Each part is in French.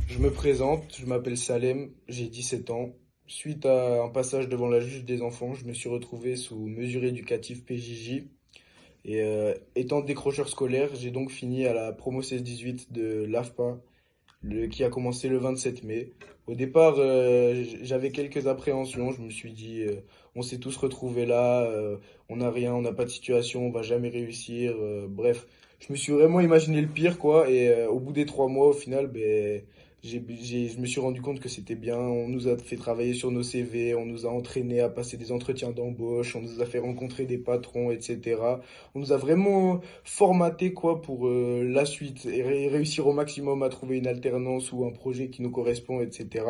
Je me présente, je m'appelle Salem, j'ai 17 ans. Suite à un passage devant la juge des enfants, je me suis retrouvé sous mesure éducative PJJ. Et étant décrocheur scolaire, j'ai donc fini à la promo 16-18 de l'AFPA, qui a commencé le 27 mai. Au départ, j'avais quelques appréhensions. Je me suis dit, on s'est tous retrouvés là, on n'a rien, on n'a pas de situation, on va jamais réussir. Bref, je me suis vraiment imaginé le pire, quoi. Et au bout des 3 mois, au final, ben, je me suis rendu compte que c'était bien. On nous a fait travailler sur nos CV, on nous a entraînés à passer des entretiens d'embauche, on nous a fait rencontrer des patrons, etc. On nous a vraiment formaté quoi pour la suite et réussir au maximum à trouver une alternance ou un projet qui nous correspond, etc.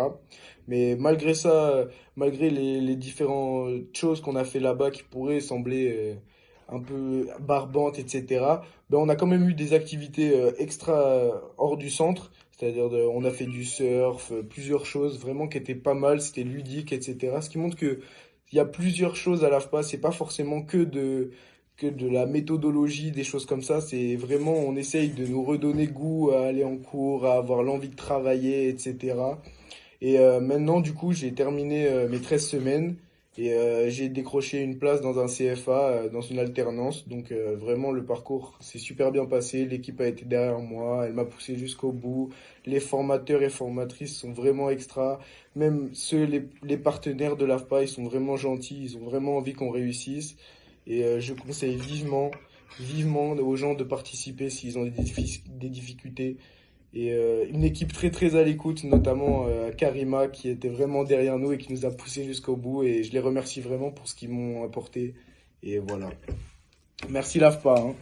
Mais malgré ça, malgré les différentes choses qu'on a fait là-bas qui pourraient sembler un peu barbantes, etc., ben on a quand même eu des activités extra hors du centre. C'est-à-dire, on a fait du surf, plusieurs choses vraiment qui étaient pas mal, c'était ludique, etc. Ce qui montre que il y a plusieurs choses à l'AFPA, c'est pas forcément que de la méthodologie, des choses comme ça. C'est vraiment, on essaye de nous redonner goût à aller en cours, à avoir l'envie de travailler, etc. Et maintenant, du coup, j'ai terminé mes 13 semaines et j'ai décroché une place dans un CFA, dans une alternance. Donc vraiment, le parcours s'est super bien passé. L'équipe a été derrière moi, elle m'a poussé jusqu'au bout. Les formateurs et formatrices sont vraiment extra. Même les partenaires de l'AFPA, ils sont vraiment gentils, ils ont vraiment envie qu'on réussisse. Et je conseille vivement aux gens de participer s'ils ont des difficultés. Et une équipe très très à l'écoute, notamment Karima qui était vraiment derrière nous et qui nous a poussé jusqu'au bout. Et je les remercie vraiment pour ce qu'ils m'ont apporté. Et voilà. Merci l'AFPA, hein.